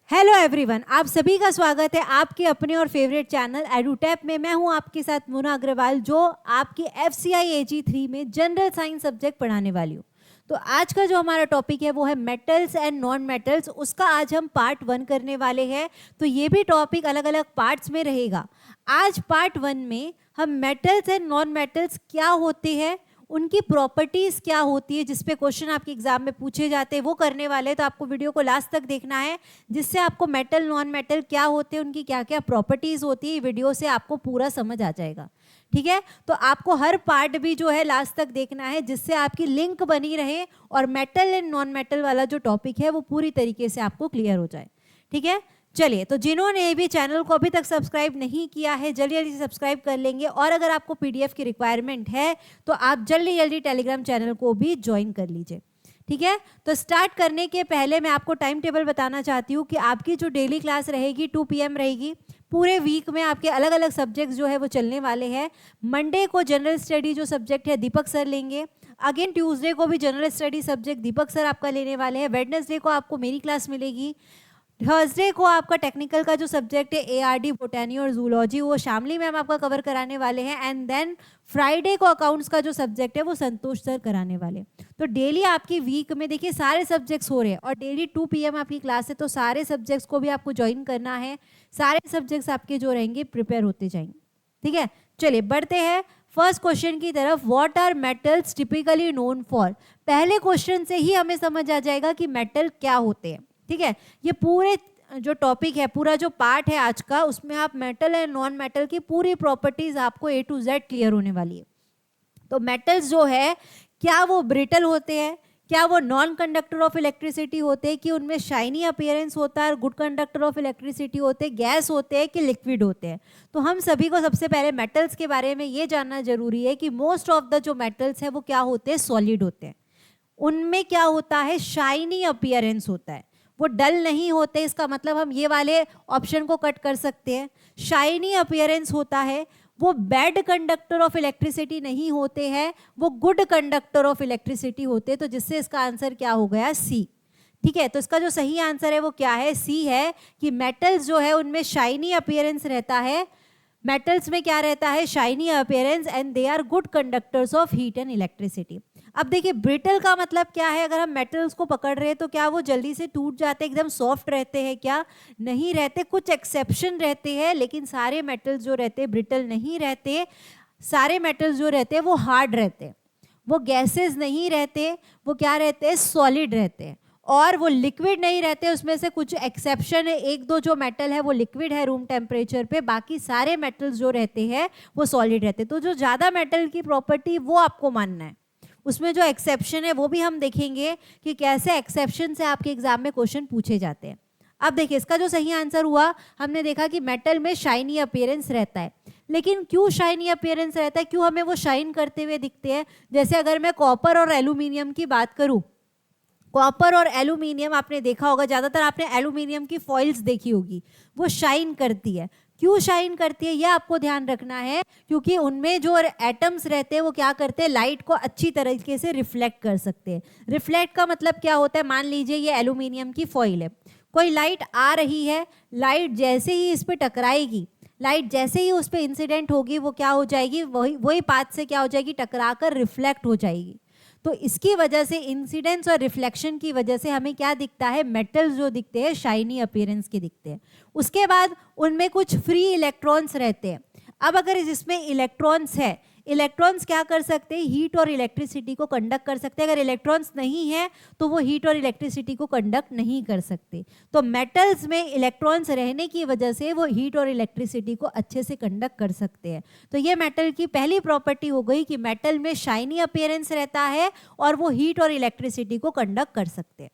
Hello everyone, आप सभी का स्वागत है आपके अपने और फेवरेट चैनल एडुटैप में। मैं हूं आपके साथ मुना अग्रवाल, जो आपकी FCI AG3 में जनरल साइंस सब्जेक्ट पढ़ाने वाली हूं। तो आज का जो हमारा टॉपिक है वो है मेटल्स एंड नॉन मेटल्स। उसका आज हम पार्ट 1 करने वाले हैं। तो ये भी टॉपिक अलग अलग पार्ट्स में रहेगा। आज पार्ट 1 में हम मेटल्स एंड नॉन मेटल्स क्या होते हैं, उनकी प्रॉपर्टीज क्या होती है, जिसपे क्वेश्चन आपके एग्जाम में पूछे जाते हैं, वो करने वाले हैं। तो आपको वीडियो को लास्ट तक देखना है, जिससे आपको मेटल नॉन मेटल क्या होते हैं, उनकी क्या क्या प्रॉपर्टीज होती है, वीडियो से आपको पूरा समझ आ जाएगा। ठीक है, तो आपको हर पार्ट भी जो है लास्ट तक देखना है, जिससे आपकी लिंक बनी रहे और मेटल एंड नॉन मेटल वाला जो टॉपिक है वो पूरी तरीके से आपको क्लियर हो जाए। ठीक है, चलिए, तो जिन्होंने भी चैनल को अभी तक सब्सक्राइब नहीं किया है जल्दी जल्दी सब्सक्राइब कर लेंगे। और अगर आपको PDF की रिक्वायरमेंट है तो आप जल्दी जल्दी टेलीग्राम चैनल को भी ज्वाइन कर लीजिए। ठीक है, तो स्टार्ट करने के पहले मैं आपको टाइम टेबल बताना चाहती हूँ कि आपकी जो डेली क्लास रहेगी 2 PM रहेगी। पूरे वीक में आपके अलग अलग सब्जेक्ट्स जो है वो चलने वाले हैं। मंडे को जनरल स्टडी जो सब्जेक्ट है दीपक सर लेंगे। अगेन ट्यूसडे को भी जनरल स्टडी सब्जेक्ट दीपक सर आपका लेने वाले हैं। वेडनेसडे को आपको मेरी क्लास मिलेगी। थर्सडे को आपका टेक्निकल का जो सब्जेक्ट है ARD बोटैनी और जूलॉजी वो शामली मैम आपका कवर कराने वाले हैं। एंड देन फ्राइडे को अकाउंट्स का जो सब्जेक्ट है वो संतोष सर कराने वाले। तो डेली आपकी वीक में देखिए सारे सब्जेक्ट्स हो रहे हैं और डेली 2 PM आपकी क्लास है, तो सारे सब्जेक्ट्स को भी आपको ज्वाइन करना है। सारे सब्जेक्ट्स आपके जो रहेंगे प्रिपेयर होते जाएंगे। ठीक है, चलिए बढ़ते हैं फर्स्ट क्वेश्चन की तरफ। What are metals typically known for. पहले क्वेश्चन से ही हमें समझ आ जाएगा कि मेटल क्या होते हैं। ठीक है, ये पूरे जो टॉपिक है, पूरा जो पार्ट है आज का, उसमें आप मेटल एंड नॉन मेटल की पूरी प्रॉपर्टीज आपको A to Z क्लियर होने वाली है। तो मेटल्स जो है, क्या वो ब्रिटल होते हैं, क्या वो नॉन कंडक्टर ऑफ इलेक्ट्रिसिटी होते हैं, कि उनमें शाइनी अपीयरेंस होता है और गुड कंडक्टर ऑफ इलेक्ट्रिसिटी होते हैं, गैस होते हैं कि लिक्विड होते हैं। तो हम सभी को सबसे पहले मेटल्स के बारे में ये जानना जरूरी है कि मोस्ट ऑफ द जो मेटल्स है वो क्या होते हैं, सॉलिड होते हैं। उनमें क्या होता है, शाइनी अपीयरेंस होता है, वो डल नहीं होते। इसका मतलब हम ये वाले ऑप्शन को कट कर सकते हैं। शाइनी अपीयरेंस होता है, वो बैड कंडक्टर ऑफ इलेक्ट्रिसिटी नहीं होते हैं, वो गुड कंडक्टर ऑफ इलेक्ट्रिसिटी होते हैं। तो जिससे इसका आंसर क्या हो गया, C। ठीक है, तो इसका जो सही आंसर है वो क्या है, C है, कि मेटल्स जो है उनमें शाइनी अपीयरेंस रहता है। मेटल्स में क्या रहता है, shiny appearance, and they are good conductors of heat and electricity. अब देखिए ब्रिटल का मतलब क्या है, अगर हम मेटल्स को पकड़ रहे हैं तो क्या वो जल्दी से टूट जाते हैं, एकदम सॉफ्ट रहते हैं क्या, नहीं रहते। कुछ एक्सेप्शन रहते हैं, लेकिन सारे मेटल्स जो रहते हैं ब्रिटल नहीं रहते। सारे मेटल्स जो रहते हैं वो हार्ड रहते हैं, वो गैसेस नहीं रहते, वो क्या रहते हैं, सॉलिड रहते हैं। और वो लिक्विड नहीं रहते, उसमें से कुछ एक्सेप्शन है, एक दो जो मेटल है वो लिक्विड है रूम टेम्परेचर पे, बाकी सारे मेटल्स जो रहते हैं वो सॉलिड रहते हैं। तो जो ज़्यादा मेटल की प्रॉपर्टी वो आपको मानना है, उसमें जो एक्सेप्शन है वो भी हम देखेंगे कि कैसे एक्सेप्शन से आपके एग्जाम में क्वेश्चन पूछे जाते हैं। अब देखिए इसका जो सही आंसर हुआ, हमने देखा कि मेटल में शाइनी अपीयरेंस रहता है। लेकिन क्यों शाइनी अपीयरेंस रहता है, क्यों हमें वो शाइन करते हुए दिखते हैं। जैसे अगर मैं कॉपर और एल्यूमिनियम की बात करूं, कॉपर और एल्यूमिनियम आपने देखा होगा, ज़्यादातर आपने एल्यूमिनियम की फॉइल्स देखी होगी, वो शाइन करती है। क्यों शाइन करती है, यह आपको ध्यान रखना है, क्योंकि उनमें जो एटम्स रहते हैं वो क्या करते हैं, लाइट को अच्छी तरीके से रिफ्लेक्ट कर सकते हैं। रिफ्लेक्ट का मतलब क्या होता है, मान लीजिए ये एल्यूमिनियम की फॉइल है, कोई लाइट आ रही है, लाइट जैसे ही इस पर टकराएगी, लाइट जैसे ही उस पर इंसिडेंट होगी, वो क्या हो जाएगी, वही पाथ से क्या हो जाएगी, टकरा कर रिफ्लेक्ट हो जाएगी। तो इसकी वजह से, इंसिडेंस और रिफ्लेक्शन की वजह से हमें क्या दिखता है, मेटल्स जो दिखते हैं शाइनी अपीयरेंस के दिखते हैं। उसके बाद उनमें कुछ फ्री इलेक्ट्रॉन्स रहते हैं। अब अगर इसमें इलेक्ट्रॉन्स है, इलेक्ट्रॉन्स क्या कर सकते हैं, हीट और इलेक्ट्रिसिटी को कंडक्ट कर सकते हैं। अगर इलेक्ट्रॉन्स नहीं है तो वो हीट और इलेक्ट्रिसिटी को कंडक्ट नहीं कर सकते। तो मेटल्स में इलेक्ट्रॉन्स रहने की वजह से वो हीट और इलेक्ट्रिसिटी को अच्छे से कंडक्ट कर सकते हैं। तो ये मेटल की पहली प्रॉपर्टी हो गई कि मेटल में शाइनी अपीयरेंस रहता है और वो हीट और इलेक्ट्रिसिटी को कंडक्ट कर सकते हैं।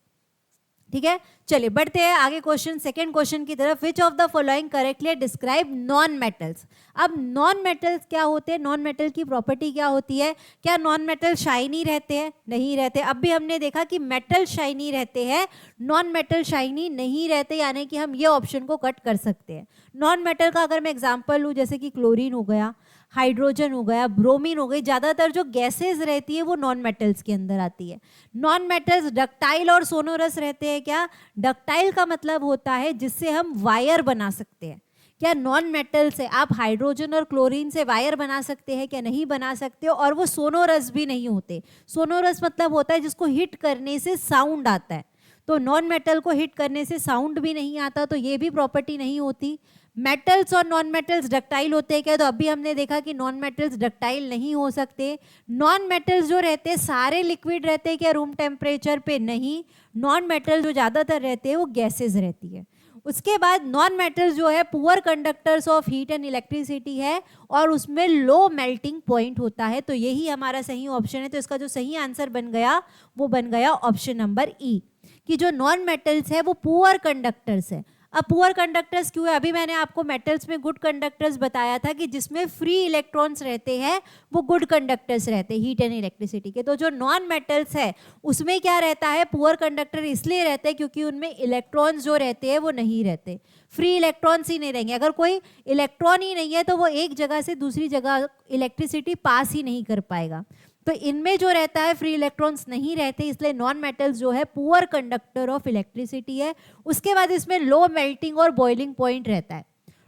ठीक है, चलिए बढ़ते हैं आगे क्वेश्चन, सेकंड क्वेश्चन की तरफ। Which of the following correctly describe non metals. अब नॉन मेटल्स क्या होते हैं, नॉन मेटल की प्रॉपर्टी क्या होती है। क्या नॉन मेटल शाइनी रहते हैं, नहीं रहते। अब भी हमने देखा कि मेटल शाइनी रहते हैं, नॉन मेटल शाइनी नहीं रहते, यानी कि हम ये ऑप्शन को कट कर सकते हैं। नॉन मेटल का अगर मैं एग्जाम्पल लूँ, जैसे कि क्लोरीन हो गया, हाइड्रोजन हो गया, ब्रोमीन हो गई, ज़्यादातर जो गैसेज रहती है वो नॉन मेटल्स के अंदर आती है। नॉन मेटल्स डक्टाइल और सोनोरस रहते हैं। क्या डक्टाइल का मतलब होता है जिससे हम वायर बना सकते हैं। क्या नॉन मेटल से आप हाइड्रोजन और क्लोरीन से वायर बना सकते हैं? क्या नहीं बना सकते हो। और वो सोनोरस भी नहीं होते। सोनोरस मतलब होता है जिसको हिट करने से साउंड आता है, तो नॉन मेटल को हिट करने से साउंड भी नहीं आता, तो ये भी प्रॉपर्टी नहीं होती। मेटल्स और नॉन मेटल्स डक्टाइल होते हैं क्या? तो अभी हमने देखा कि नॉन मेटल्स डक्टाइल नहीं हो सकते। नॉन मेटल्स जो रहते हैं सारे लिक्विड रहते हैं क्या रूम टेम्परेचर पे? नहीं। नॉन मेटल जो ज़्यादातर रहते हैं वो गैसेज रहती है। उसके बाद नॉन मेटल्स जो है poor conductors of heat and electricity है और उसमें लो मेल्टिंग पॉइंट होता है। तो यही हमारा सही ऑप्शन है। तो इसका जो सही आंसर बन गया वो बन गया ऑप्शन नंबर ई, कि जो नॉन मेटल्स है वो पुअर कंडक्टर्स है। अब पुअर कंडक्टर्स क्यों है? अभी मैंने आपको मेटल्स में गुड कंडक्टर्स बताया था कि जिसमें फ्री इलेक्ट्रॉन्स रहते हैं वो गुड कंडक्टर्स रहते हैं हीट एंड इलेक्ट्रिसिटी के। तो जो नॉन मेटल्स है उसमें क्या रहता है? पुअर कंडक्टर इसलिए रहते हैं क्योंकि उनमें इलेक्ट्रॉन्स जो रहते हैं वो नहीं रहते, फ्री इलेक्ट्रॉन्स ही नहीं रहेंगे। अगर कोई इलेक्ट्रॉन ही नहीं है तो वो एक जगह से दूसरी जगह इलेक्ट्रिसिटी पास ही नहीं कर पाएगा। तो इनमें जो रहता है फ्री इलेक्ट्रॉन्स नहीं रहते, इसलिए नॉन मेटल्स जो है पुअर कंडक्टर ऑफ इलेक्ट्रिसिटी है। उसके बाद इसमें लो मेल्टिंग और बॉइलिंग पॉइंट रहता है।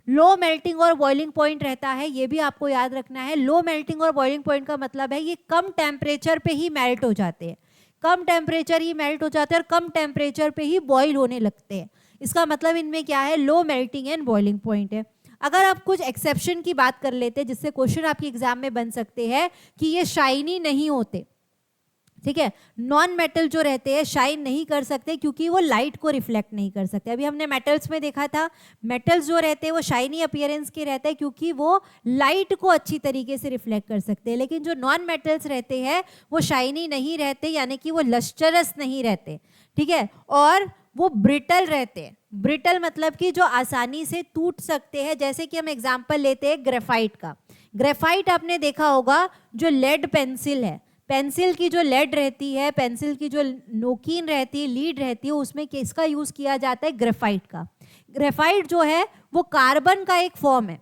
लो मेल्टिंग और बॉइलिंग पॉइंट रहता है, ये भी आपको याद रखना है। लो मेल्टिंग और बॉइलिंग पॉइंट का मतलब है ये कम टेम्परेचर पे ही मेल्ट हो जाते हैं, कम टेम्परेचर ही मेल्ट हो जाते हैं और कम टेम्परेचर पे ही बॉइल होने लगते हैं। इसका मतलब इनमें क्या है? Low melting and boiling point है। अगर आप कुछ एक्सेप्शन की बात कर लेते हैं जिससे क्वेश्चन आपके एग्जाम में बन सकते हैं कि ये शाइनी नहीं होते, ठीक है। नॉन मेटल जो रहते हैं शाइन नहीं कर सकते क्योंकि वो लाइट को रिफ्लेक्ट नहीं कर सकते। अभी हमने मेटल्स में देखा था, मेटल्स जो रहते हैं वो शाइनी अपीयरेंस के रहते हैं क्योंकि वो लाइट को अच्छी तरीके से रिफ्लेक्ट कर सकते हैं। लेकिन जो नॉन मेटल्स रहते हैं वो शाइनी नहीं रहते, यानी कि वो लस्टरस नहीं रहते, ठीक है। और वो ब्रिटल रहते हैं। ब्रिटल मतलब कि जो आसानी से टूट सकते हैं। जैसे कि हम एग्जांपल लेते हैं ग्रेफाइट का। ग्रेफाइट आपने देखा होगा, जो लेड पेंसिल है, पेंसिल की जो लेड रहती है, पेंसिल की जो नोकीन रहती है, लीड रहती है, उसमें किसका यूज किया जाता है? ग्रेफाइट का। ग्रेफाइट जो है वो कार्बन का एक फॉर्म है,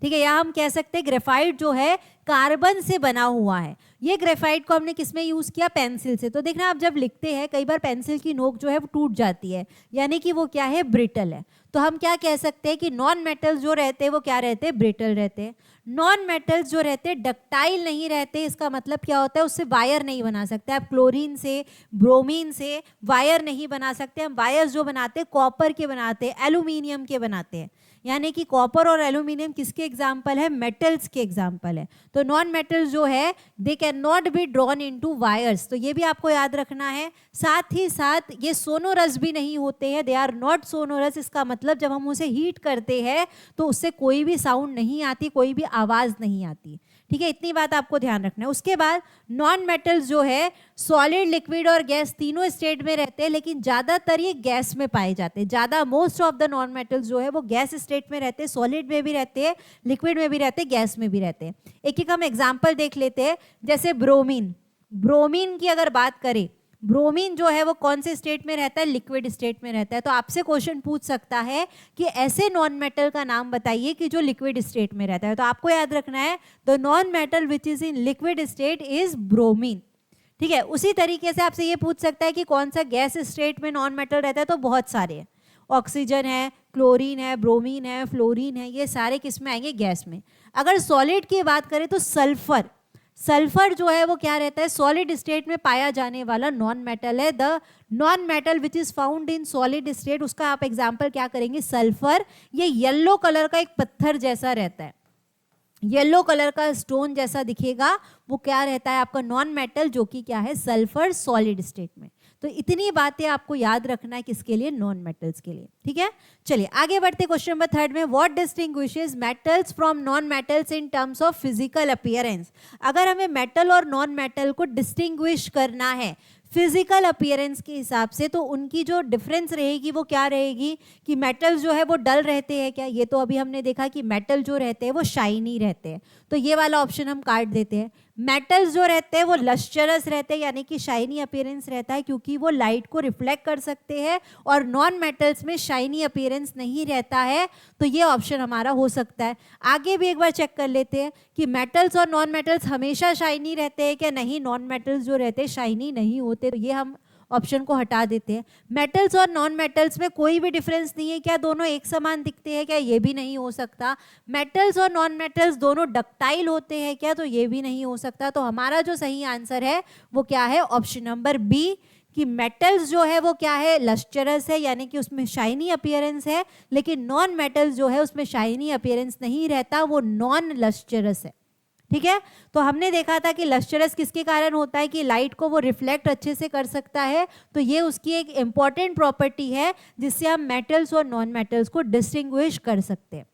ठीक है। यहाँ हम कह सकते हैं ग्रेफाइट जो है कार्बन से बना हुआ है। ये ग्रेफाइट को हमने किसमें यूज किया? पेंसिल से। तो देखना आप जब लिखते हैं कई बार पेंसिल की नोक जो है वो टूट जाती है, यानी कि वो क्या है? ब्रिटल है। तो हम क्या कह सकते हैं कि नॉन मेटल्स जो रहते हैं वो क्या रहते हैं? ब्रिटल रहते हैं। नॉन मेटल्स जो रहते हैं डक्टाइल नहीं रहते। इसका मतलब क्या होता है? उससे वायर नहीं बना सकते आप। क्लोरीन से, ब्रोमीन से वायर नहीं बना सकते। हम वायर्स जो बनाते हैं कॉपर के बनाते हैं, एल्यूमिनियम के बनाते हैं। यानी कि कॉपर और एल्यूमिनियम किसके एग्जाम्पल है? मेटल्स के एग्जाम्पल है। तो नॉन मेटल्स जो है they can not be drawn into wires, तो ये भी आपको याद रखना है। साथ ही साथ ये सोनोरस भी नहीं होते हैं, दे आर नॉट सोनोरस। इसका मतलब जब हम उसे हीट करते हैं तो उससे कोई भी साउंड नहीं आती, कोई भी आवाज़ नहीं आती, ठीक है। इतनी बात आपको ध्यान रखना है। उसके बाद नॉन मेटल्स जो है सॉलिड, लिक्विड और गैस तीनों स्टेट में रहते हैं, लेकिन ज़्यादातर ये गैस में पाए जाते हैं। ज़्यादा most of the non metals जो है वो गैस स्टेट में रहते हैं, सॉलिड में भी रहते हैं, लिक्विड में भी रहते हैं, गैस में भी रहते हैं। एक एक हम एग्जाम्पल देख लेते हैं। जैसे ब्रोमीन, ब्रोमीन की अगर बात करें, ब्रोमीन जो है वो कौन से स्टेट में रहता है? लिक्विड स्टेट में रहता है। तो आपसे क्वेश्चन पूछ सकता है कि ऐसे नॉन मेटल का नाम बताइए कि जो लिक्विड स्टेट में रहता है। तो आपको याद रखना है the non metal which is in liquid state is bromine, ठीक है। उसी तरीके से आपसे ये पूछ सकता है कि कौन सा गैस स्टेट में नॉन मेटल रहता है। तो बहुत सारे हैं, ऑक्सीजन है, क्लोरीन है, ब्रोमीन है, फ्लोरीन है, ये सारे किस में आएंगे? गैस में। अगर सॉलिड की बात करें तो सल्फर, सल्फर जो है वो क्या रहता है? सॉलिड स्टेट में पाया जाने वाला नॉन मेटल है। The non metal which is found in solid state, उसका आप एग्जांपल क्या करेंगे? सल्फर। ये येलो कलर का एक पत्थर जैसा रहता है, येलो कलर का स्टोन जैसा दिखेगा, वो क्या रहता है? आपका नॉन मेटल, जो कि क्या है? सल्फर, सॉलिड स्टेट में। तो इतनी बातें आपको याद रखना है किसके लिए? नॉन मेटल्स के लिए, ठीक है। चलिए आगे बढ़ते क्वेश्चन नंबर 3 में। What distinguishes metals from non metals in terms of physical appearance. अगर हमें मेटल और नॉन मेटल को डिस्टिंग्विश करना है फिजिकल अपीयरेंस के हिसाब से, तो उनकी जो डिफरेंस रहेगी वो क्या रहेगी? कि मेटल्स जो है वो डल रहते हैं क्या? ये तो अभी हमने देखा कि मेटल जो रहते हैं वो शाइनी रहते हैं, तो ये वाला ऑप्शन हम काट देते हैं। मेटल्स जो रहते हैं वो लस्चरस रहते हैं, यानी कि शाइनी अपीयरेंस रहता है क्योंकि वो लाइट को रिफ्लेक्ट कर सकते हैं, और नॉन मेटल्स में शाइनी अपीयरेंस नहीं रहता है। तो ये ऑप्शन हमारा हो सकता है। आगे भी एक बार चेक कर लेते हैं कि मेटल्स और नॉन मेटल्स हमेशा शाइनी रहते हैं क्या? नहीं, नॉन मेटल्स जो रहते हैं शाइनी नहीं होते। तो ये हम ऑप्शन को हटा देते हैं। मेटल्स और नॉन मेटल्स में कोई भी डिफरेंस नहीं है क्या? दोनों एक समान दिखते हैं क्या? ये भी नहीं हो सकता। मेटल्स और नॉन मेटल्स दोनों डक्टाइल होते हैं क्या? तो ये भी नहीं हो सकता। तो हमारा जो सही आंसर है वो क्या है? ऑप्शन नंबर बी, कि मेटल्स जो है वो क्या है? लस्चरस है, यानी कि उसमें शाइनी अपीयरेंस है, लेकिन नॉन मेटल्स जो है उसमें शाइनी अपीयरेंस नहीं रहता, वो नॉन लस्चरस है। ठीक है, तो हमने देखा था कि लस्चरस किसके कारण होता है? कि लाइट को वो रिफ्लेक्ट अच्छे से कर सकता है। तो ये उसकी एक इंपॉर्टेंट प्रॉपर्टी है जिससे हम मेटल्स और नॉन मेटल्स को डिस्टिंग्विश कर सकते हैं।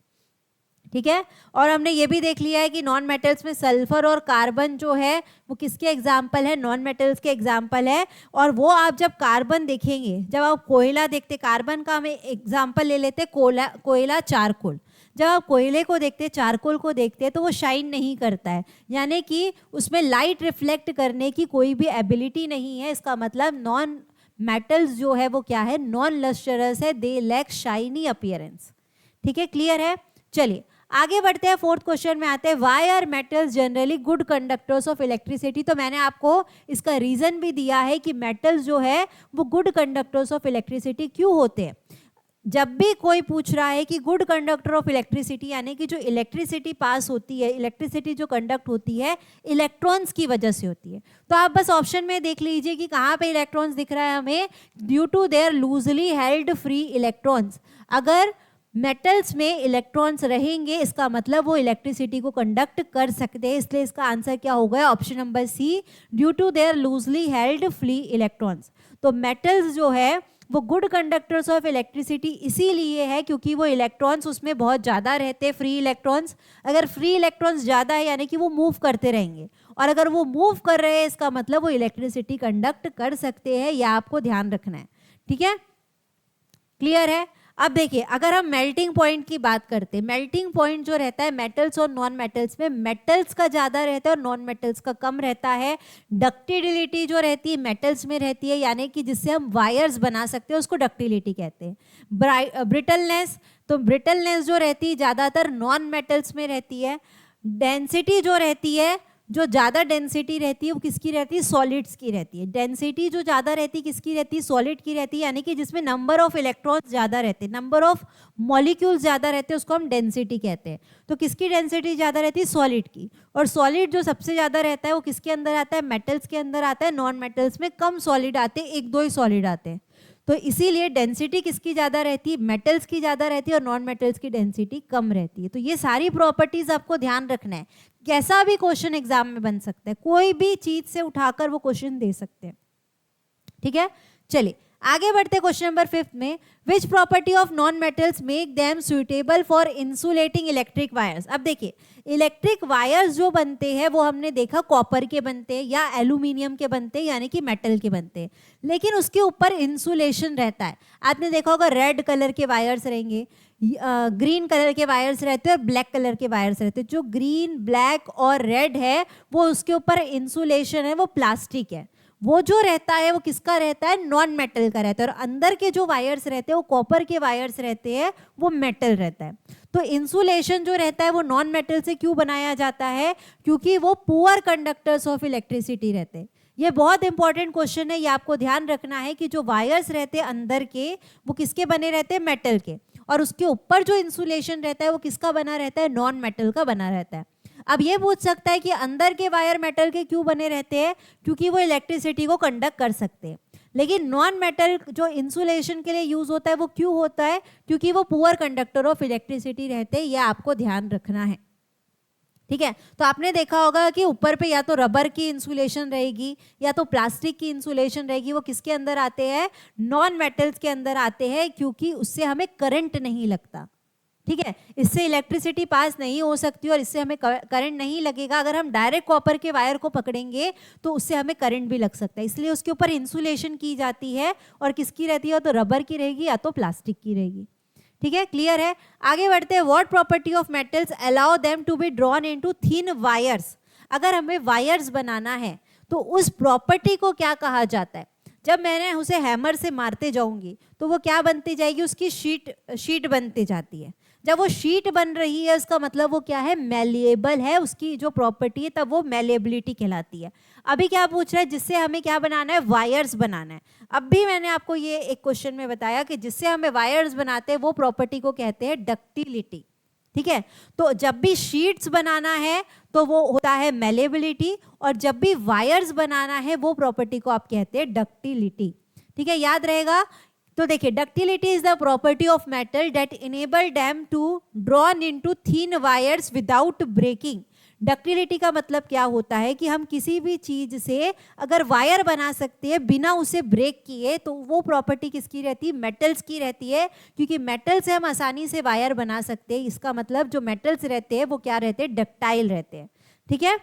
ठीक है, और हमने ये भी देख लिया है कि नॉन मेटल्स में सल्फर और कार्बन जो है वो किसके एग्जाम्पल है? नॉन मेटल्स के एग्जाम्पल है। और वो आप जब कार्बन देखेंगे, जब आप कोयला देखते, कार्बन का हम एग्जाम्पल ले लेते कोयला चारकोल, जब आप कोयले को देखते, चारकोल को देखते, तो वो शाइन नहीं करता है, यानी कि उसमें लाइट रिफ्लेक्ट करने की कोई भी एबिलिटी नहीं है। इसका मतलब नॉन मेटल्स जो है वो क्या है? नॉन लस्टरस है, दे लैक शाइनी अपीयरेंस। ठीक है, क्लियर है? चलिए आगे बढ़ते हैं, फोर्थ क्वेश्चन में आते हैं। Why are metals generally good conductors of electricity? तो मैंने आपको इसका रीजन भी दिया है कि मेटल्स जो है वो गुड कंडक्टर्स ऑफ इलेक्ट्रिसिटी क्यों होते हैं। जब भी कोई पूछ रहा है कि गुड कंडक्टर ऑफ इलेक्ट्रिसिटी, यानी कि जो इलेक्ट्रिसिटी पास होती है, इलेक्ट्रिसिटी जो कंडक्ट होती है इलेक्ट्रॉन्स की वजह से होती है। तो आप बस ऑप्शन में देख लीजिए कि कहाँ पे इलेक्ट्रॉन्स दिख रहा है हमें? Due to their loosely held free electrons. अगर मेटल्स में इलेक्ट्रॉन्स रहेंगे इसका मतलब वो इलेक्ट्रिसिटी को कंडक्ट कर सकते हैं, इसलिए इसका आंसर क्या हो गया? Option number C, due to their loosely held free electrons. तो मेटल्स जो है वो गुड कंडक्टर्स ऑफ इलेक्ट्रिसिटी इसीलिए है क्योंकि वो इलेक्ट्रॉन्स उसमें बहुत ज़्यादा रहते हैं, फ्री इलेक्ट्रॉन्स। अगर फ्री इलेक्ट्रॉन्स ज़्यादा है यानी कि वो मूव करते रहेंगे, और अगर वो मूव कर रहे हैं इसका मतलब वो इलेक्ट्रिसिटी कंडक्ट कर सकते हैं, यह आपको ध्यान रखना है। ठीक है, क्लियर है? अब देखिए, अगर हम मेल्टिंग पॉइंट की बात करते हैं, मेल्टिंग पॉइंट जो रहता है मेटल्स और नॉन मेटल्स में, मेटल्स का ज़्यादा रहता है और नॉन मेटल्स का कम रहता है। डक्टिलिटी जो रहती है मेटल्स में रहती है, यानी कि जिससे हम वायर्स बना सकते हैं उसको डक्टिलिटी कहते हैं। ब्रिटलनेस, तो ब्रिटलनेस जो रहती है ज़्यादातर नॉन मेटल्स में रहती है। डेंसिटी जो रहती है, जो ज़्यादा डेंसिटी रहती है वो किसकी रहती है? सॉलिड्स की रहती है। डेंसिटी जो ज़्यादा रहती है किसकी रहती है? सॉलिड की रहती है, यानी कि जिसमें नंबर ऑफ इलेक्ट्रॉन्स ज़्यादा रहते हैं, नंबर ऑफ मॉलिक्यूल्स ज़्यादा रहते हैं, उसको हम डेंसिटी कहते हैं। तो किसकी डेंसिटी ज़्यादा रहती है? सॉलिड की। और सॉलिड जो सबसे ज़्यादा रहता है वो किसके अंदर आता है? मेटल्स के अंदर आता है। नॉन मेटल्स में कम सॉलिड आते हैं, 1-2 ही सॉलिड आते हैं। तो इसीलिए डेंसिटी किसकी ज़्यादा रहती है? मेटल्स की ज़्यादा रहती है, और नॉन मेटल्स की डेंसिटी कम रहती है। तो ये सारी प्रॉपर्टीज आपको ध्यान रखना है। कैसा भी क्वेश्चन एग्जाम में बन सकता है, कोई भी चीज से उठाकर वो क्वेश्चन दे सकते हैं। ठीक है, चलिए आगे बढ़ते क्वेश्चन नंबर 5 में। Which property of non metals make them suitable for insulating electric wires? अब देखिए, इलेक्ट्रिक वायर्स जो बनते हैं वो हमने देखा कॉपर के बनते हैं या एल्यूमिनियम के बनते हैं, यानी कि मेटल के बनते हैं, लेकिन उसके ऊपर इंसुलेशन रहता है। आपने देखा होगा रेड कलर के वायर्स रहेंगे, ग्रीन कलर के वायर्स रहते हैं और ब्लैक कलर के वायर्स रहते हैं। जो ग्रीन, ब्लैक और रेड है वो उसके ऊपर इंसुलेशन है, वो प्लास्टिक है। वो जो रहता है वो किसका रहता है? नॉन मेटल का रहता है। और अंदर के जो वायर्स रहते हैं वो कॉपर के वायर्स रहते हैं, वो मेटल रहता है। तो इंसुलेशन जो रहता है वो नॉन मेटल से क्यों बनाया जाता है? क्योंकि वो पुअर कंडक्टर्स ऑफ इलेक्ट्रिसिटी रहते हैं। ये बहुत इंपॉर्टेंट क्वेश्चन है, ये आपको ध्यान रखना है कि जो वायर्स रहते हैं अंदर के वो किसके बने रहते हैं? मेटल के। और उसके ऊपर जो इंसुलेशन रहता है वो किसका बना रहता है? नॉन मेटल का बना रहता है। अब ये पूछ सकता है कि अंदर के वायर मेटल के क्यों बने रहते हैं? क्योंकि वो इलेक्ट्रिसिटी को कंडक्ट कर सकते हैं। लेकिन नॉन मेटल जो इंसुलेशन के लिए यूज होता है वो क्यों होता है? क्योंकि वो पुअर कंडक्टर ऑफ इलेक्ट्रिसिटी रहते हैं। ये आपको ध्यान रखना है। ठीक है, तो आपने देखा होगा कि ऊपर पे या तो रबर की इंसुलेशन रहेगी या तो प्लास्टिक की इंसुलेशन रहेगी। वो किसके अंदर आते हैं? नॉन मेटल्स के अंदर आते हैं, क्योंकि उससे हमें करंट नहीं लगता। ठीक है, इससे इलेक्ट्रिसिटी पास नहीं हो सकती और इससे हमें करंट नहीं लगेगा। अगर हम डायरेक्ट कॉपर के वायर को पकड़ेंगे तो उससे हमें करंट भी लग सकता है, इसलिए उसके ऊपर इंसुलेशन की जाती है। और किसकी रहती है? तो रबर की रहेगी या तो प्लास्टिक की रहेगी। ठीक है, क्लियर है? आगे बढ़ते हैं। What property of metals allow them to be drawn into thin wires? अगर हमें वायर्स बनाना है तो उस प्रॉपर्टी को क्या कहा जाता है? जब मैंने उसे हैमर से मारते जाऊंगी तो वो क्या बनती जाएगी? उसकी शीट बनती जाती है। जब वो शीट बन रही है उसका मतलब वो क्या है? मैलिएबल है, उसकी जो प्रॉपर्टी है तब वो मैलिएबिलिटी कहलाती है। अभी क्या पूछ रहा है? जिससे हमें क्या बनाना है? वायर्स बनाना है। अब भी मैंने आपको ये एक क्वेश्चन में बताया कि जिससे हमें वायर्स बनाते हैं वो प्रॉपर्टी को कहते हैं डक्टिलिटी। ठीक है, तो जब भी शीट्स बनाना है तो वो होता है मैलिएबिलिटी, और जब भी वायर्स बनाना है वो प्रॉपर्टी को आप कहते हैं डक्टिलिटी। ठीक है, याद रहेगा। तो देखिए, ductility is the property of metal that enable them to drawn into thin wires without breaking. Ductility का मतलब क्या होता है कि हम किसी भी चीज से अगर वायर बना सकते हैं बिना उसे ब्रेक किए, तो वो प्रॉपर्टी किसकी रहती है? मेटल्स की रहती है, क्योंकि मेटल से हम आसानी से वायर बना सकते हैं। इसका मतलब जो मेटल्स रहते हैं वो क्या रहते हैं? डक्टाइल रहते हैं। ठीक है,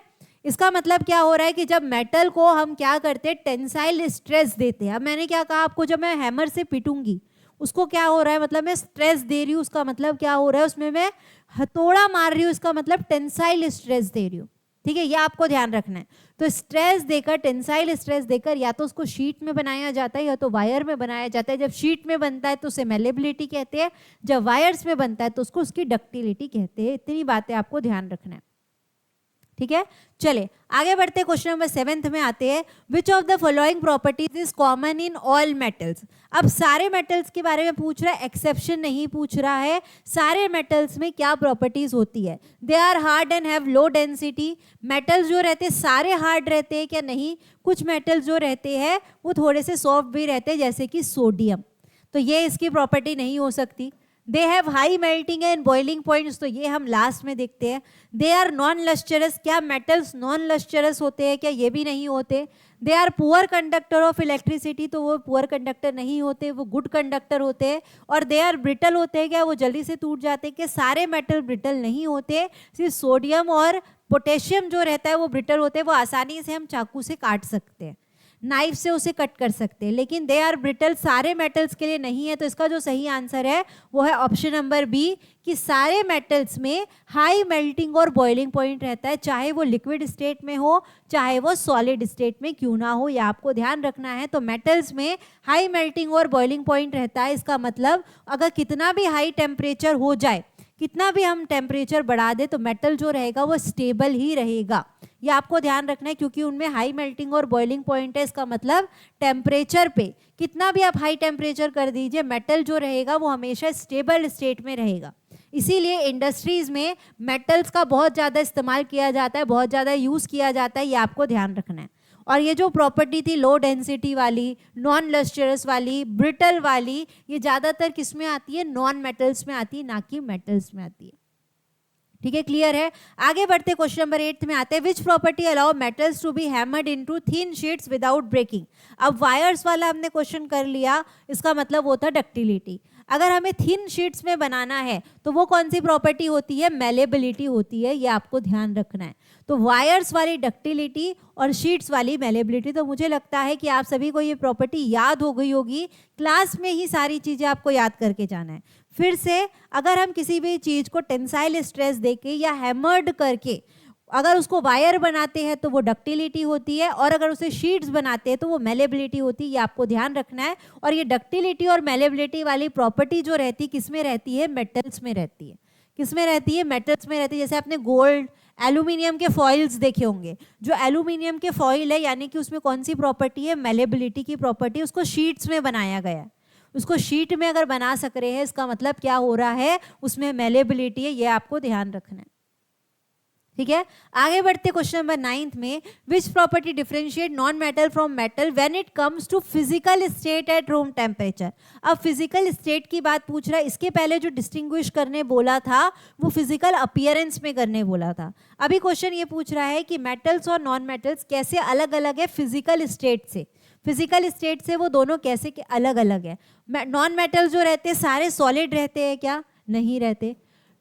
इसका मतलब क्या हो रहा है कि जब मेटल को हम क्या करते हैं? टेंसाइल स्ट्रेस देते हैं। अब मैंने क्या कहा आपको? जब मैं हैमर से पीटूंगी उसको क्या हो रहा है? मतलब मैं स्ट्रेस दे रही हूँ, उसका मतलब क्या हो रहा है? उसमें मैं हथौड़ा मार रही हूँ, इसका मतलब टेंसाइल स्ट्रेस दे रही हूँ। ठीक है, ये आपको ध्यान रखना है। तो स्ट्रेस देकर, टेंसाइल स्ट्रेस देकर या तो उसको शीट में बनाया जाता है या तो वायर में बनाया जाता है। जब शीट में बनता है तो उसे मैलिएबिलिटी कहते हैं, जब वायर्स में बनता है तो उसको उसकी डक्टिलिटी कहते हैं। इतनी बातें आपको ध्यान रखना है। ठीक है, चले आगे बढ़ते, क्वेश्चन नंबर 7 में आते हैं। Which of the following properties is common in all metals. अब सारे मेटल्स के बारे में पूछ रहा है, एक्सेप्शन नहीं पूछ रहा है। सारे मेटल्स में क्या प्रॉपर्टीज होती है? They are hard and have low density. Metals जो रहते हैं सारे हार्ड रहते हैं क्या? नहीं, कुछ मेटल्स जो रहते हैं वो थोड़े से सॉफ्ट भी रहते हैं, जैसे कि सोडियम, तो ये इसकी प्रॉपर्टी नहीं हो सकती। They have high melting and boiling points, तो ये हम लास्ट में देखते हैं। दे आर नॉन लस्टरस, क्या मेटल्स नॉन लस्टरस होते हैं क्या? ये भी नहीं होते। They are poor conductor of electricity, तो वो पुअर कंडक्टर नहीं होते, वो गुड कंडक्टर होते हैं। और दे आर ब्रिटल होते हैं क्या? वो जल्दी से टूट जाते हैं क्या? सारे मेटल ब्रिटल नहीं होते, सिर्फ सोडियम और पोटेशियम जो रहता है वो ब्रिटल होते हैं, वो आसानी से हम चाकू से काट सकते हैं, नाइफ से उसे कट कर सकते हैं, लेकिन दे आर ब्रिटल सारे मेटल्स के लिए नहीं है। तो इसका जो सही आंसर है वो है ऑप्शन नंबर बी, कि सारे मेटल्स में हाई मेल्टिंग और बॉइलिंग पॉइंट रहता है, चाहे वो लिक्विड स्टेट में हो चाहे वो सॉलिड स्टेट में क्यों ना हो, ये आपको ध्यान रखना है। तो मेटल्स में हाई मेल्टिंग और बॉइलिंग पॉइंट रहता है, इसका मतलब अगर कितना भी हाई टेम्परेचर हो जाए, कितना भी हम टेम्परेचर बढ़ा दे, तो मेटल जो रहेगा वो स्टेबल ही रहेगा। ये आपको ध्यान रखना है, क्योंकि उनमें हाई मेल्टिंग और बॉइलिंग पॉइंट है। इसका मतलब टेम्परेचर पे कितना भी आप हाई टेम्परेचर कर दीजिए, मेटल जो रहेगा वो हमेशा स्टेबल स्टेट में रहेगा। इसीलिए इंडस्ट्रीज में मेटल्स का बहुत ज़्यादा इस्तेमाल किया जाता है, बहुत ज़्यादा यूज़ किया जाता है, ये आपको ध्यान रखना है। और ये जो प्रॉपर्टी थी लो डेंसिटी वाली, नॉन लस्टरस वाली, ब्रिटल वाली, ये ज़्यादातर किस में आती है? नॉन मेटल्स में आती है, ना कि मेटल्स में आती है। ठीक है, क्लियर है। आगे बढ़ते क्वेश्चन नंबर 8 में आते हैं। Which property allow metals to be hammered into thin sheets without breaking. अब वायर्स वाला हमने क्वेश्चन कर लिया, इसका मतलब वो था डक्टिलिटी। अगर हमें थिन शीट्स में बनाना है तो वो कौन सी प्रॉपर्टी होती है? मैलेबिलिटी होती है, ये आपको ध्यान रखना है। तो वायर्स वाली डक्टिलिटी और शीट्स वाली मैलेबिलिटी। तो मुझे लगता है कि आप सभी को ये प्रॉपर्टी याद हो गई होगी, क्लास में ही सारी चीज़ें आपको याद करके जाना है। फिर से, अगर हम किसी भी चीज़ को टेंसाइल स्ट्रेस देके या हैमर्ड करके अगर उसको वायर बनाते हैं तो वो डक्टिलिटी होती है, और अगर उसे शीट्स बनाते हैं तो वो मैलेबिलिटी होती है, ये आपको ध्यान रखना है। और ये डक्टिलिटी और मैलेबिलिटी वाली प्रॉपर्टी जो रहती है किस में रहती है? मेटल्स में रहती है। किस में रहती है? मेटल्स में रहती है। जैसे आपने गोल्ड, एल्यूमिनियम के फॉइल्स देखे होंगे, जो एल्यूमिनियम के फॉइल है यानी कि उसमें कौन सी प्रॉपर्टी है? मैलेबिलिटी की प्रॉपर्टी। उसको शीट्स में बनाया गया है, उसको शीट में अगर बना सक रहे हैं, इसका मतलब क्या हो रहा है? उसमें मैलेबिलिटी है, ये आपको ध्यान रखना है। ठीक है, आगे बढ़ते क्वेश्चन नंबर 9 में। Which property differentiate non metal from metal when it comes to physical state at room temperature. अब फिजिकल स्टेट की बात पूछ रहा है, इसके पहले जो डिस्टिंग्विश करने बोला था वो फिजिकल अपीयरेंस में करने बोला था। अभी क्वेश्चन ये पूछ रहा है कि मेटल्स और नॉन मेटल्स कैसे अलग अलग है फिजिकल स्टेट से। फिजिकल स्टेट से वो दोनों कैसे अलग अलग है? नॉन मेटल्स जो रहते हैं सारे सॉलिड रहते हैं क्या? नहीं रहते।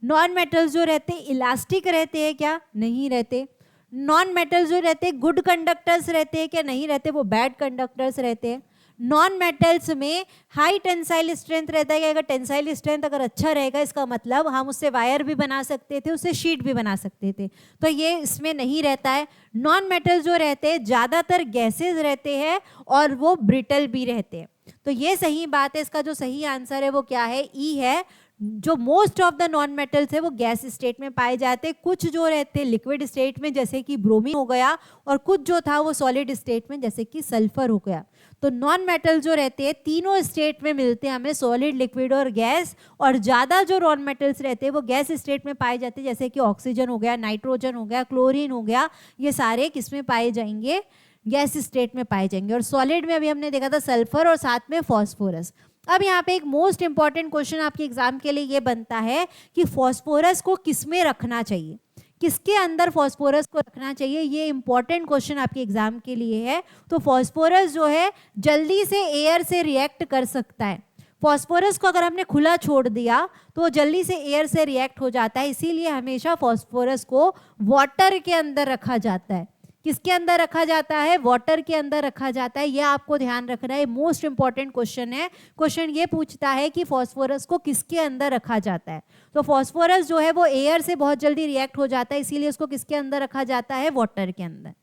नॉन मेटल्स जो रहते हैं इलास्टिक रहते हैं क्या? नहीं रहते। नॉन मेटल्स जो रहते हैं गुड कंडक्टर्स रहते हैं क्या? नहीं रहते, वो बैड कंडक्टर्स रहते हैं। नॉन मेटल्स में हाई टेंसाइल स्ट्रेंथ रहता है कि अगर टेंसाइल स्ट्रेंथ अगर अच्छा रहेगा इसका मतलब हम उससे वायर भी बना सकते थे, उससे शीट भी बना सकते थे, तो ये इसमें नहीं रहता है। नॉन मेटल जो रहते हैं ज़्यादातर गैसेज रहते हैं और वो ब्रिटल भी रहते हैं, तो ये सही बात है। इसका जो सही आंसर है वो क्या है, ई है। जो most of the non metals है वो गैस स्टेट में पाए जाते हैं, कुछ जो रहते हैं लिक्विड स्टेट में जैसे कि ब्रोमीन हो गया, और कुछ जो था वो सॉलिड स्टेट में जैसे कि सल्फर हो गया। तो नॉन मेटल जो रहते हैं तीनों स्टेट में मिलते हैं हमें, सॉलिड, लिक्विड और गैस, और ज़्यादा जो नॉन मेटल्स रहते हैं वो गैस स्टेट में पाए जाते हैं, जैसे कि ऑक्सीजन हो गया, नाइट्रोजन हो गया, क्लोरीन हो गया, ये सारे किस में पाए जाएंगे, गैस स्टेट में पाए जाएंगे। और सॉलिड में अभी हमने देखा था सल्फर और साथ में फॉस्फोरस। अब यहाँ पे एक मोस्ट इंपॉर्टेंट क्वेश्चन आपके एग्जाम के लिए ये बनता है कि फॉस्फोरस को किस में रखना चाहिए, किसके अंदर फॉस्फोरस को रखना चाहिए, ये इंपॉर्टेंट क्वेश्चन आपके एग्जाम के लिए है। तो फॉस्फोरस जो है जल्दी से एयर से रिएक्ट कर सकता है, फॉस्फोरस को अगर हमने खुला छोड़ दिया तो जल्दी से एयर से रिएक्ट हो जाता है, इसीलिए हमेशा फॉस्फोरस को वाटर के अंदर रखा जाता है। किसके अंदर रखा जाता है, वाटर के अंदर रखा जाता है, यह आपको ध्यान रखना है, मोस्ट इंपॉर्टेंट क्वेश्चन है। क्वेश्चन ये पूछता है कि फॉस्फोरस को किसके अंदर रखा जाता है, तो फॉस्फोरस जो है वो एयर से बहुत जल्दी रिएक्ट हो जाता है, इसीलिए उसको किसके अंदर रखा जाता है, वाटर के अंदर।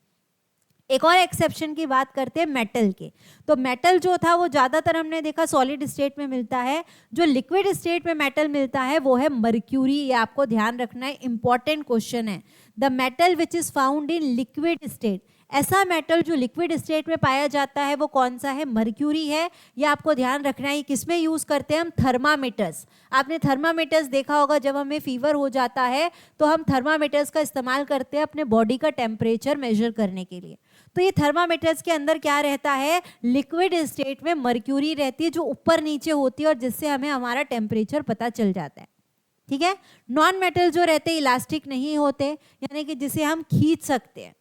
एक और एक्सेप्शन की बात करते हैं मेटल के, तो मेटल जो था वो ज़्यादातर हमने देखा सॉलिड स्टेट में मिलता है, जो लिक्विड स्टेट में मेटल मिलता है वो है मर्क्यूरी, ये आपको ध्यान रखना है, इंपॉर्टेंट क्वेश्चन है। The metal which is found in liquid state, ऐसा मेटल जो लिक्विड स्टेट में पाया जाता है वो कौन सा है, मर्क्यूरी है, ये आपको ध्यान रखना है। किसमें यूज़ करते हैं हम, थर्मामीटर्स, आपने थर्मामीटर्स देखा होगा, जब हमें फीवर हो जाता है तो हम थर्मामीटर्स का इस्तेमाल करते हैं अपने बॉडी का टेम्परेचर मेजर करने के लिए। तो ये थर्मामीटर्स के अंदर क्या रहता है, लिक्विड स्टेट में मर्क्यूरी रहती है जो ऊपर नीचे होती है और जिससे हमें हमारा टेम्परेचर पता चल जाता है, ठीक है। नॉन मेटल जो रहते हैं इलास्टिक नहीं होते, यानी कि जिसे हम खींच सकते हैं,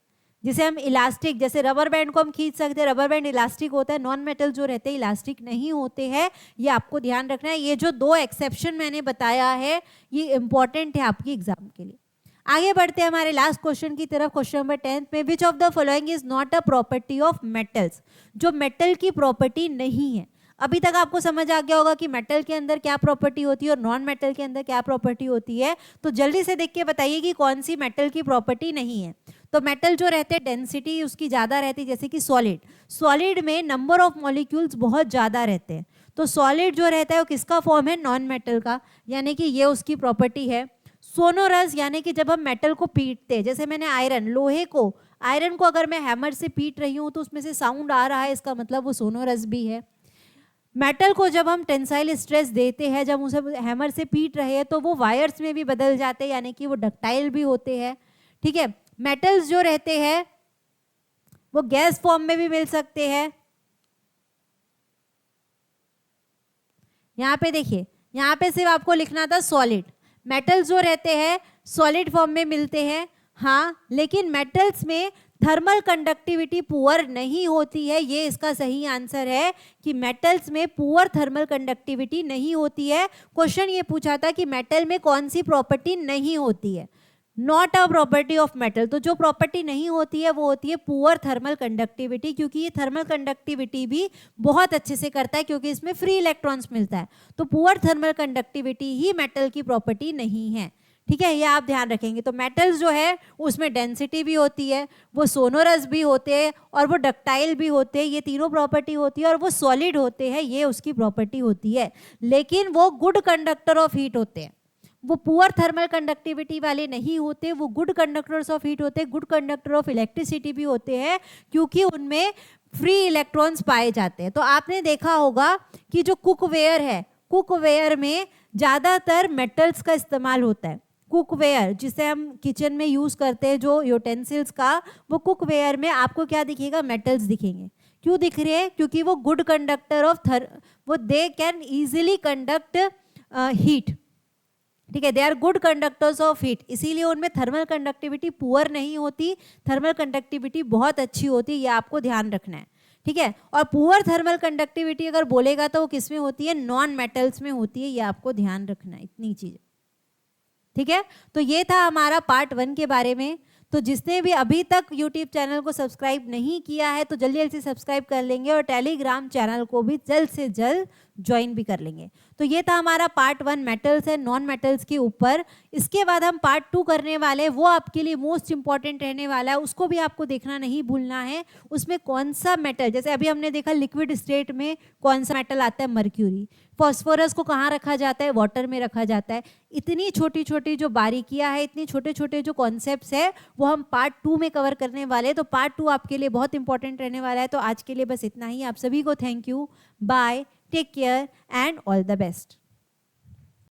जिसे हम इलास्टिक, जैसे रबर बैंड को हम खींच सकते हैं, रबर बैंड इलास्टिक होता है, नॉन मेटल जो रहते हैं इलास्टिक नहीं होते हैं, ये आपको ध्यान रखना है। ये जो दो एक्सेप्शन मैंने बताया है ये इंपॉर्टेंट है आपकी एग्जाम के लिए। आगे बढ़ते हैं हमारे लास्ट क्वेश्चन की तरफ, क्वेश्चन नंबर 10 में, which of the following is not a property of metals, जो मेटल की प्रॉपर्टी नहीं है। अभी तक आपको समझ आ गया होगा कि मेटल के अंदर क्या प्रॉपर्टी होती है और नॉन मेटल के अंदर क्या प्रॉपर्टी होती है, तो जल्दी से देख के बताइए कि कौन सी मेटल की प्रॉपर्टी नहीं है। तो मेटल जो रहते हैं डेंसिटी उसकी ज़्यादा रहती है, जैसे कि सॉलिड, सॉलिड में नंबर ऑफ मॉलिक्यूल्स बहुत ज़्यादा रहते हैं, तो सॉलिड जो रहता है वो किसका फॉर्म है, नॉन मेटल का, यानी कि ये उसकी प्रॉपर्टी है। सोनोरस, यानी कि जब हम मेटल को पीटते हैं, जैसे मैंने आयरन, लोहे को, आयरन को अगर मैं हैमर से पीट रही हूँ तो उसमें से साउंड आ रहा है, इसका मतलब वो सोनोरस भी है। मेटल को जब हम टेंसाइल स्ट्रेस देते हैं, जब उसे हैमर से पीट रहे हैं तो वो वायर्स में भी बदल जाते हैं, यानी कि वो डक्टाइल भी होते हैं, ठीक है। मेटल्स जो रहते हैं वो गैस फॉर्म में भी मिल सकते हैं। यहाँ पे देखिए, यहाँ पे सिर्फ आपको लिखना था सॉलिड, मेटल्स जो रहते हैं सॉलिड फॉर्म में मिलते हैं, हाँ, लेकिन मेटल्स में थर्मल कंडक्टिविटी पुअर नहीं होती है, ये इसका सही आंसर है कि मेटल्स में पुअर थर्मल कंडक्टिविटी नहीं होती है। क्वेश्चन ये पूछा था कि मेटल में कौन सी प्रॉपर्टी नहीं होती है, not a property of metal, तो जो प्रॉपर्टी नहीं होती है वो होती है पुअर थर्मल कंडक्टिविटी, क्योंकि ये थर्मल कंडक्टिविटी भी बहुत अच्छे से करता है क्योंकि इसमें फ्री इलेक्ट्रॉन्स मिलता है, तो पुअर थर्मल कंडक्टिविटी ही मेटल की प्रॉपर्टी नहीं है, ठीक है, ये आप ध्यान रखेंगे। तो मेटल्स जो है उसमें डेंसिटी भी होती है, वो सोनोरस भी होते हैं और वो डक्टाइल भी होते हैं, ये तीनों प्रॉपर्टी होती है, और वो सॉलिड होते हैं, ये उसकी प्रॉपर्टी होती है, लेकिन वो गुड कंडक्टर ऑफ हीट होते हैं, वो पुअर थर्मल कंडक्टिविटी वाले नहीं होते, वो गुड कंडक्टर्स ऑफ हीट होते हैं, गुड कंडक्टर ऑफ इलेक्ट्रिसिटी भी होते हैं क्योंकि उनमें फ्री इलेक्ट्रॉन्स पाए जाते हैं। तो आपने देखा होगा कि जो कुकवेयर है, कुकवेयर में ज़्यादातर मेटल्स का इस्तेमाल होता है, कुकवेयर जिसे हम किचन में यूज़ करते हैं जो यूटेंसिल्स का, वो कुकवेयर में आपको क्या दिखेगा, मेटल्स दिखेंगे। क्यों दिख रहे हैं, क्योंकि वो गुड कंडक्टर ऑफ वो they can easily conduct heat, ठीक है, they are good conductors of heat, इसीलिए उनमें थर्मल कंडक्टिविटी पुअर नहीं होती, थर्मल कंडक्टिविटी बहुत अच्छी होती है, ये आपको ध्यान रखना है, ठीक है। और पुअर थर्मल कंडक्टिविटी अगर बोलेगा तो वो किस में होती है, नॉन मेटल्स में होती है, ये आपको ध्यान रखना है, इतनी चीज़ें, ठीक है। तो ये था हमारा पार्ट 1 के बारे में। तो जिसने भी अभी तक यूट्यूब चैनल को सब्सक्राइब नहीं किया है तो जल्दी जल्दी से सब्सक्राइब कर लेंगे और टेलीग्राम चैनल को भी जल्द से जल्द ज्वाइन भी कर लेंगे। तो ये था हमारा part 1 metals and non metals के ऊपर। इसके बाद हम पार्ट 2 करने वाले हैं, वो आपके लिए मोस्ट इंपॉर्टेंट रहने वाला है, उसको भी आपको देखना नहीं भूलना है। उसमें कौन सा मेटल, जैसे अभी हमने देखा लिक्विड स्टेट में कौन सा मेटल आता है, मर्क्यूरी। फॉस्फोरस को कहाँ रखा जाता है, वाटर में रखा जाता है। इतनी छोटी छोटी जो बारीकियां है, इतनी छोटे छोटे जो कॉन्सेप्ट्स है, वो हम पार्ट 2 में कवर करने वाले हैं। तो पार्ट 2 आपके लिए बहुत इंपॉर्टेंट रहने वाला है। तो आज के लिए बस इतना ही। आप सभी को thank you, bye, take care and all the best.